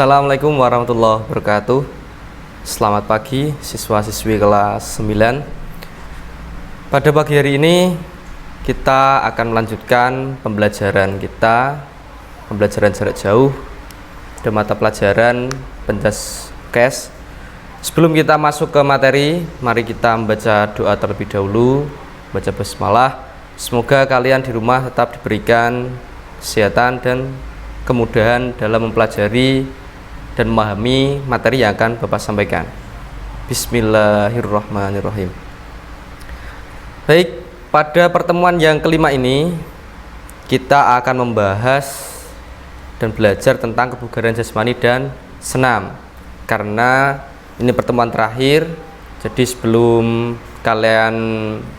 Assalamualaikum warahmatullahi wabarakatuh. Selamat pagi siswa-siswi kelas 9. Pada pagi hari ini kita akan melanjutkan pembelajaran jarak jauh pada mata pelajaran penjas kes. Sebelum kita masuk ke materi, mari kita membaca doa terlebih dahulu, baca basmalah. Semoga kalian di rumah tetap diberikan kesehatan dan kemudahan dalam mempelajari dan memahami materi yang akan Bapak sampaikan. Bismillahirrahmanirrahim. Baik, pada pertemuan yang kelima ini kita akan membahas dan belajar tentang kebugaran jasmani dan senam. Karena ini pertemuan terakhir, jadi sebelum kalian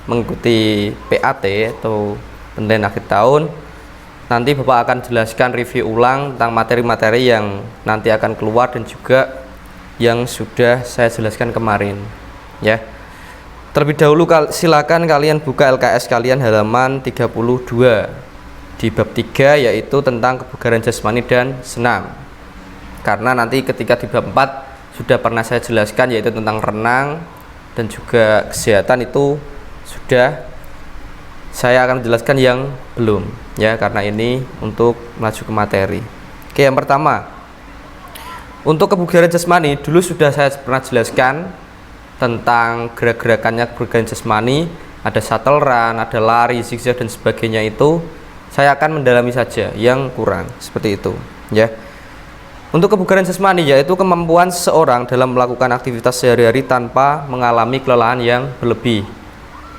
mengikuti PAT atau penilaian akhir tahun, nanti Bapak akan jelaskan review ulang tentang materi-materi yang nanti akan keluar dan juga yang sudah saya jelaskan kemarin, ya. Terlebih dahulu silakan kalian buka LKS kalian halaman 32 di bab 3, yaitu tentang kebugaran jasmani dan senam. Karena nanti ketika di bab 4 sudah pernah saya jelaskan, yaitu tentang renang dan juga kesehatan, itu sudah saya akan menjelaskan yang belum, ya, karena ini untuk maju ke materi. Oke, yang pertama, untuk kebugaran jasmani dulu sudah saya pernah jelaskan tentang gerak-gerakannya kebugaran jasmani, ada shuttle run, ada lari, zigzag dan sebagainya. Itu saya akan mendalami saja yang kurang seperti itu, ya. Untuk kebugaran jasmani yaitu kemampuan seseorang dalam melakukan aktivitas sehari-hari tanpa mengalami kelelahan yang berlebih,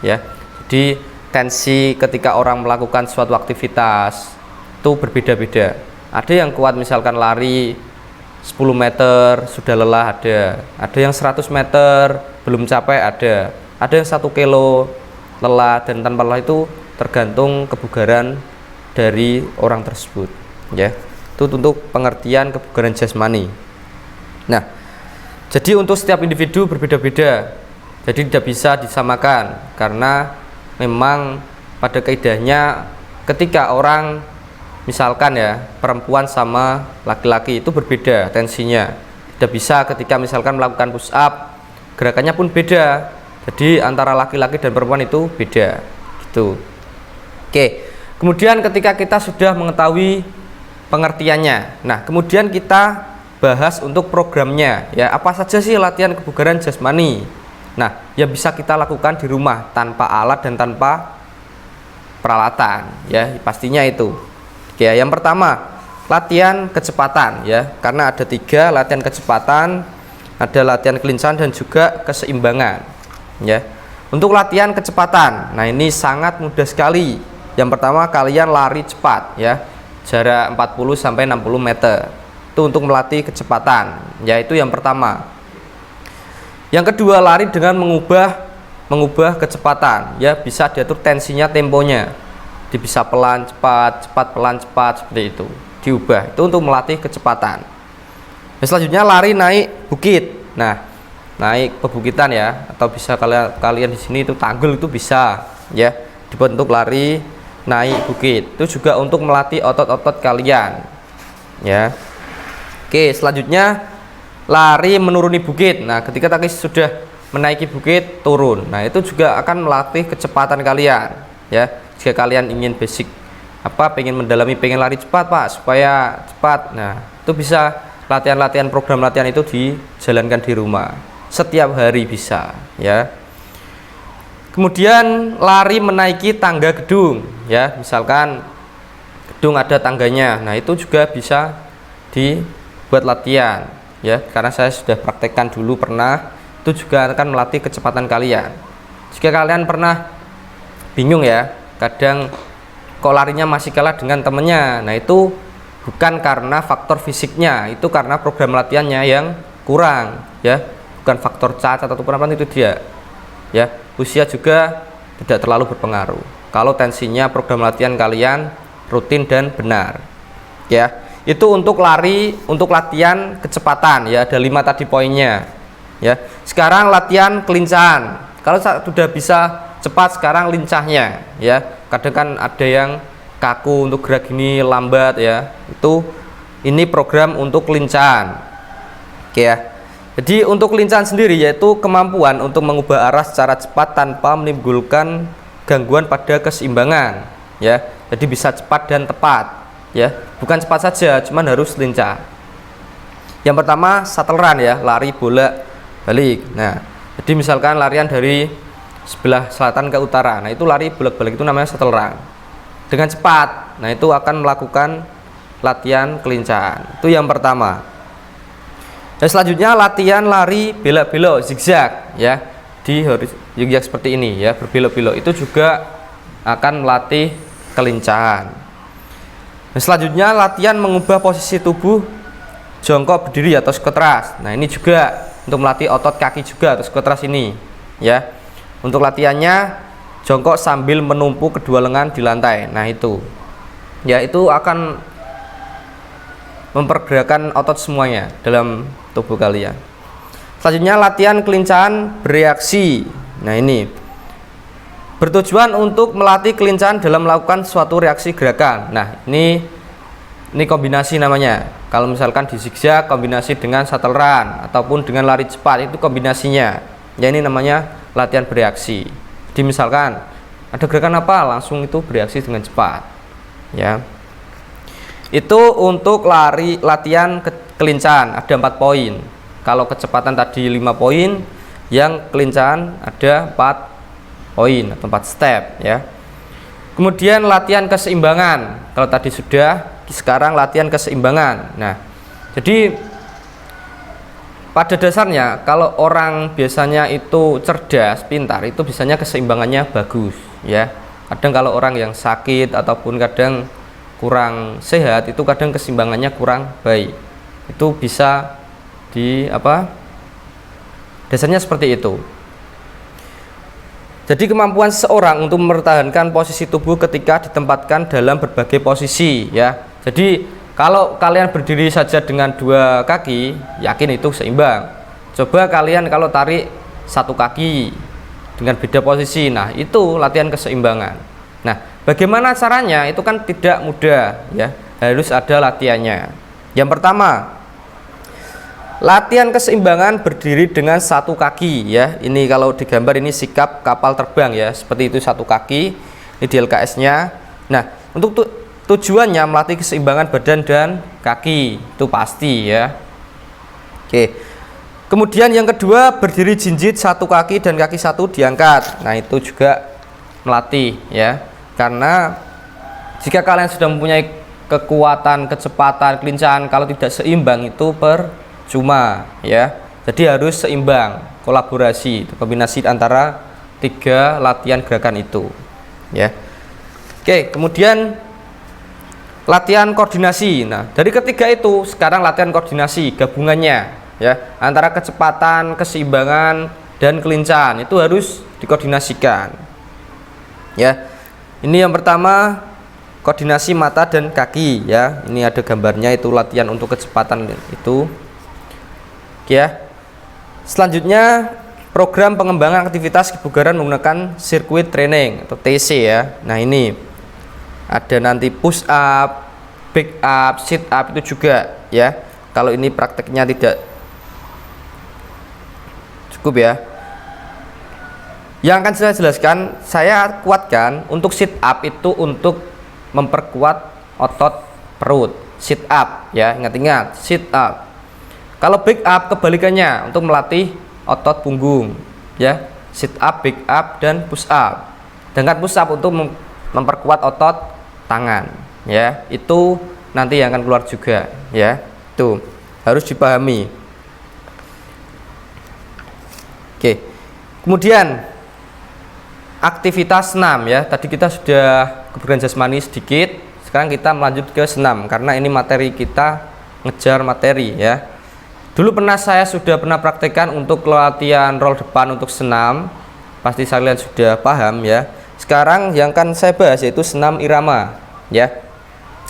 ya. Jadi tensi ketika orang melakukan suatu aktivitas itu berbeda-beda. Ada yang kuat misalkan lari 10 meter sudah lelah, ada yang 100 meter belum capai, ada yang 1 kilo lelah, dan tanpa lelah. Itu tergantung kebugaran dari orang tersebut, ya. Itu untuk pengertian kebugaran jasmani. Nah, jadi untuk setiap individu berbeda-beda, jadi tidak bisa disamakan, karena memang pada kaidahnya ketika orang misalkan, ya, perempuan sama laki-laki itu berbeda tensinya. Tidak bisa ketika misalkan melakukan push up, gerakannya pun beda. Jadi antara laki-laki dan perempuan itu beda gitu. Oke. Kemudian ketika kita sudah mengetahui pengertiannya, nah kemudian kita bahas untuk programnya, ya, apa saja sih latihan kebugaran jasmani. Nah, yang bisa kita lakukan di rumah tanpa alat dan tanpa peralatan, ya, pastinya itu. Oke, yang pertama latihan kecepatan, ya, karena ada 3 latihan kecepatan, ada latihan kelincahan dan juga keseimbangan, ya. Untuk latihan kecepatan, nah ini sangat mudah sekali. Yang pertama kalian lari cepat, ya, jarak 40 sampai 60 meter. Itu untuk melatih kecepatan, yaitu yang pertama. Yang kedua, lari dengan mengubah kecepatan, ya, bisa diatur tensinya, temponya, bisa pelan cepat, cepat pelan cepat, seperti itu diubah. Itu untuk melatih kecepatan. Dan selanjutnya lari naik bukit. Nah, naik pebukitan, ya, atau bisa kalian di sini itu tanggul, itu bisa, ya, dibuat untuk lari naik bukit. Itu juga untuk melatih otot-otot kalian, ya. Oke, selanjutnya lari menuruni bukit. Nah, ketika tadi sudah menaiki bukit, turun. Nah, itu juga akan melatih kecepatan kalian, ya. Jika kalian ingin basic pengen mendalami, pengen lari cepat, Pak, supaya cepat. Nah, itu bisa latihan-latihan, program latihan itu dijalankan di rumah. Setiap hari bisa, ya. Kemudian lari menaiki tangga gedung, ya. Misalkan gedung ada tangganya. Nah, itu juga bisa dibuat latihan, ya, karena saya sudah praktekkan dulu pernah. Itu juga akan melatih kecepatan kalian. Jika kalian pernah bingung, ya, kadang kok larinya masih kalah dengan temennya, nah itu bukan karena faktor fisiknya, itu karena program latihannya yang kurang, ya, bukan faktor cacat ataupun apa, itu dia, ya. Usia juga tidak terlalu berpengaruh kalau tensinya program latihan kalian rutin dan benar, ya. Itu untuk lari, untuk latihan kecepatan, ya, ada 5 tadi poinnya, ya. Sekarang latihan kelincahan. Kalau sudah bisa cepat, sekarang lincahnya, ya. Kadang kan ada yang kaku untuk gerak gini, lambat, ya. Itu ini program untuk kelincahan. Oke ya. Jadi untuk kelincahan sendiri yaitu kemampuan untuk mengubah arah secara cepat tanpa menimbulkan gangguan pada keseimbangan ya. Jadi bisa cepat dan tepat ya. Bukan cepat saja, cuman harus lincah. Yang pertama shuttle run ya, lari bolak balik. Nah, jadi misalkan larian dari sebelah selatan ke utara, nah itu lari bolak-balik, itu namanya shuttle run dengan cepat. Nah itu akan melakukan latihan kelincahan. Itu yang pertama. Dan selanjutnya latihan lari belok-belok zigzag ya, di zigzag seperti ini ya, berbelok-belok, itu juga akan melatih kelincahan. Dan selanjutnya latihan mengubah posisi tubuh jongkok berdiri atau squat thrust. Nah ini juga untuk melatih otot kaki juga atau squat thrust ini ya. Untuk latihannya jongkok sambil menumpuk kedua lengan di lantai. Nah itu ya, itu akan mempergerakkan otot semuanya dalam tubuh kalian. Selanjutnya latihan kelincahan bereaksi. Nah ini bertujuan untuk melatih kelincahan dalam melakukan suatu reaksi gerakan. Nah ini kombinasi namanya. Kalau misalkan di zigzag kombinasi dengan shuttle run ataupun dengan lari cepat, itu kombinasinya ya, ini namanya latihan bereaksi. Jadi misalkan ada gerakan apa, langsung itu bereaksi dengan cepat ya. Itu untuk latihan kelincahan ada 4 poin. Kalau kecepatan tadi 5 poin, yang kelincahan ada 4 poin atau 4 step ya. Kemudian latihan keseimbangan. Kalau tadi sudah, sekarang latihan keseimbangan. Nah, jadi pada dasarnya kalau orang biasanya itu cerdas, pintar, itu biasanya keseimbangannya bagus ya. Kadang kalau orang yang sakit ataupun kadang kurang sehat, itu kadang keseimbangannya kurang baik. Itu bisa dasarnya seperti itu. Jadi kemampuan seseorang untuk mempertahankan posisi tubuh ketika ditempatkan dalam berbagai posisi ya. Jadi kalau kalian berdiri saja dengan 2 kaki, yakin itu seimbang. Coba kalian kalau tarik 1 kaki dengan beda posisi, nah itu latihan keseimbangan. Nah, bagaimana caranya? Itu kan tidak mudah ya, harus ada latihannya. Yang pertama, latihan keseimbangan berdiri dengan 1 kaki ya. Ini kalau digambar ini sikap kapal terbang ya, seperti itu 1 kaki. Ini di LKS-nya. Nah, untuk tujuannya melatih keseimbangan badan dan kaki, itu pasti ya. Oke. Kemudian yang kedua, berdiri jinjit 1 kaki dan kaki 1 diangkat. Nah, itu juga melatih ya. Karena jika kalian sudah mempunyai kekuatan, kecepatan, kelincahan, kalau tidak seimbang itu percuma ya. Jadi harus seimbang, kolaborasi, kombinasi antara 3 latihan gerakan itu ya. Oke, kemudian latihan koordinasi. Nah, dari ketiga itu sekarang latihan koordinasi, gabungannya ya, antara kecepatan, keseimbangan dan kelincahan itu harus dikoordinasikan ya. Ini yang pertama, koordinasi mata dan kaki ya. Ini ada gambarnya, itu latihan untuk kecepatan itu ya. Selanjutnya program pengembangan aktivitas kebugaran menggunakan sirkuit training atau TC ya. Nah ini ada nanti push up, back up, sit up, itu juga ya. Kalau ini prakteknya tidak cukup ya. Yang akan saya jelaskan, saya kuatkan untuk sit up itu untuk memperkuat otot perut. Sit up ya, ingat-ingat, sit up. Kalau back up kebalikannya, untuk melatih otot punggung ya. Sit up, back up, dan push up. Dengan push up untuk memperkuat otot tangan ya. Itu nanti yang akan keluar juga ya. Itu harus dipahami. Oke. Kemudian aktivitas senam ya. Tadi kita sudah kebugaran jasmani sedikit, sekarang kita melanjut ke senam karena ini materi kita ngejar materi ya. Dulu saya sudah pernah praktekkan untuk latihan roll depan untuk senam, pasti kalian sudah paham ya. Sekarang yang akan saya bahas yaitu senam irama ya.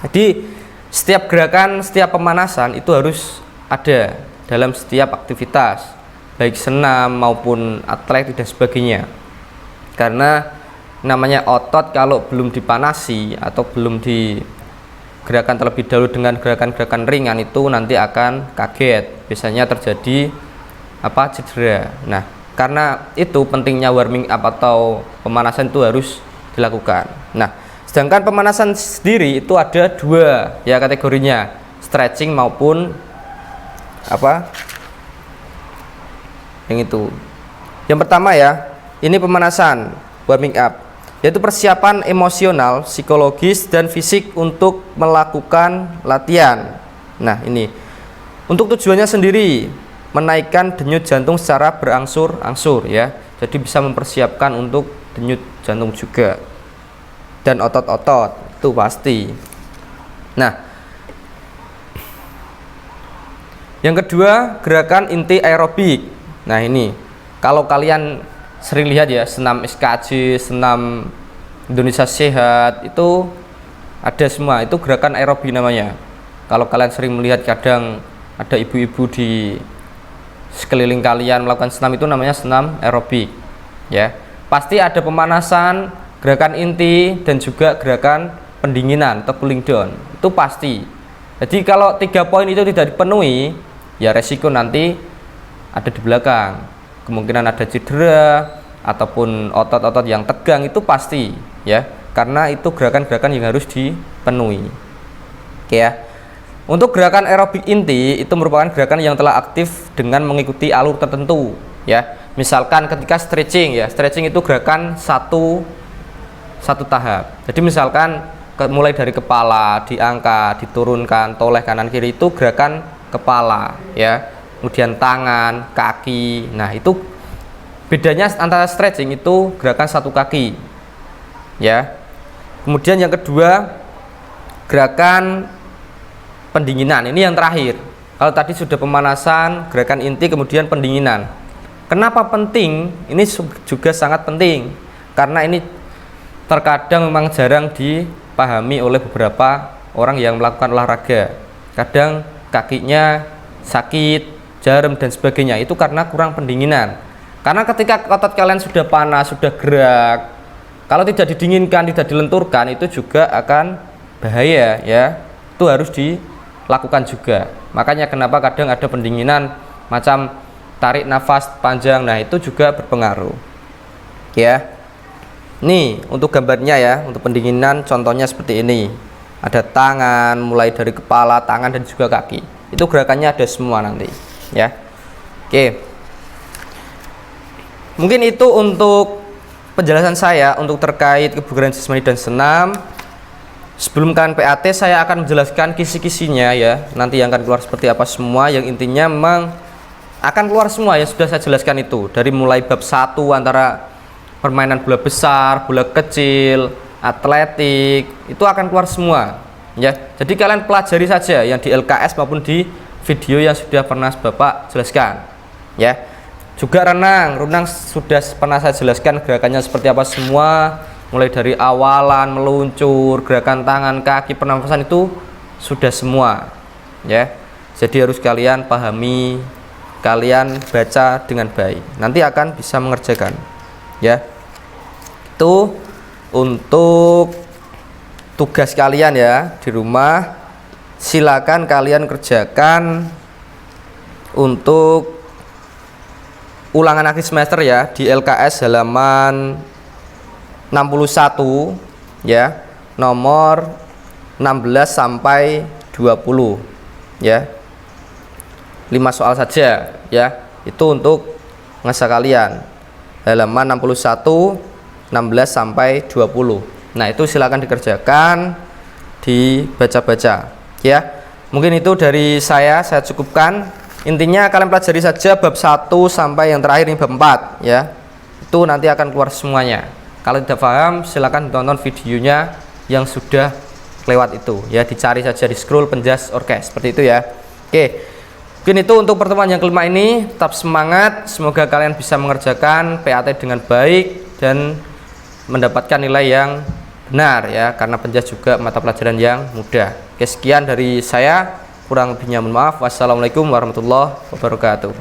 Jadi setiap gerakan, setiap pemanasan itu harus ada dalam setiap aktivitas, baik senam maupun atletik dan sebagainya. Karena namanya otot kalau belum dipanasi atau belum gerakan terlebih dahulu dengan gerakan-gerakan ringan itu nanti akan kaget, biasanya terjadi cedera. Nah, karena itu pentingnya warming up atau pemanasan itu harus dilakukan. Nah, sedangkan pemanasan sendiri itu ada dua ya kategorinya, stretching maupun yang itu. Yang pertama ya, ini pemanasan warming up, yaitu persiapan emosional, psikologis, dan fisik untuk melakukan latihan. Nah, ini untuk tujuannya sendiri menaikkan denyut jantung secara berangsur-angsur ya. Jadi bisa mempersiapkan untuk denyut jantung juga dan otot-otot itu pasti. Nah, yang kedua gerakan inti aerobik. Nah, ini kalau kalian sering lihat ya, senam SKJ, senam Indonesia Sehat, itu ada semua, itu gerakan aerobik namanya. Kalau kalian sering melihat kadang ada ibu-ibu di sekeliling kalian melakukan senam, itu namanya senam aerobik ya. Pasti ada pemanasan, gerakan inti, dan juga gerakan pendinginan atau cooling down, itu pasti. Jadi kalau 3 poin itu tidak dipenuhi, ya resiko nanti ada di belakang, kemungkinan ada cedera ataupun otot-otot yang tegang, itu pasti ya, karena itu gerakan-gerakan yang harus dipenuhi. Oke ya. Untuk gerakan aerobik inti itu merupakan gerakan yang telah aktif dengan mengikuti alur tertentu ya. Misalkan ketika stretching ya, stretching itu gerakan satu tahap. Jadi misalkan mulai dari kepala diangkat, diturunkan, toleh kanan kiri, itu gerakan kepala ya. Kemudian tangan, kaki. Nah, itu bedanya antara stretching itu gerakan satu kaki ya. Kemudian yang kedua gerakan pendinginan, ini yang terakhir. Kalau tadi sudah pemanasan, gerakan inti, kemudian pendinginan. Kenapa penting? Ini juga sangat penting karena ini terkadang memang jarang dipahami oleh beberapa orang yang melakukan olahraga. Kadang kakinya sakit, jarum dan sebagainya, itu karena kurang pendinginan. Karena ketika otot kalian sudah panas, sudah gerak, kalau tidak didinginkan, tidak dilenturkan, itu juga akan bahaya ya. Itu harus dilakukan juga. Makanya kenapa kadang ada pendinginan macam tarik nafas panjang, nah itu juga berpengaruh ya. Nih untuk gambarnya ya, untuk pendinginan contohnya seperti ini. Ada tangan, mulai dari kepala, tangan, dan juga kaki. Itu gerakannya ada semua nanti ya. Oke, mungkin itu untuk penjelasan saya untuk terkait kebugaran jasmani dan senam. Sebelum kalian PAT, saya akan menjelaskan kisi-kisinya ya, nanti yang akan keluar seperti apa semua, yang intinya memang akan keluar semua ya, sudah saya jelaskan itu dari mulai bab 1 antara permainan bola besar, bola kecil, atletik, itu akan keluar semua ya. Jadi kalian pelajari saja yang di LKS maupun di video yang sudah pernah Bapak jelaskan ya. Juga renang sudah pernah saya jelaskan gerakannya seperti apa semua, mulai dari awalan, meluncur, gerakan tangan, kaki, pernafasan, itu sudah semua ya. Jadi harus kalian pahami, kalian baca dengan baik, nanti akan bisa mengerjakan ya. Itu untuk tugas kalian ya di rumah. Silakan kalian kerjakan untuk ulangan akhir semester ya, di LKS halaman 61 ya, nomor 16 sampai 20 ya. 5 soal saja ya. Itu untuk ngasah kalian halaman 61, 16 sampai 20. Nah, itu silakan dikerjakan, dibaca-baca ya. Mungkin itu dari saya cukupkan. Intinya kalian pelajari saja bab 1 sampai yang terakhir ini bab 4 ya. Itu nanti akan keluar semuanya. Kalau tidak paham silakan tonton videonya yang sudah lewat itu ya, dicari saja di scroll penjas orkes seperti itu ya. Oke. Mungkin itu untuk pertemuan yang kelima ini. Tetap semangat, semoga kalian bisa mengerjakan PAT dengan baik dan mendapatkan nilai yang benar ya, karena penjas juga mata pelajaran yang mudah. Oke, sekian dari saya, kurang lebihnya mohon maaf. Wassalamualaikum warahmatullahi wabarakatuh.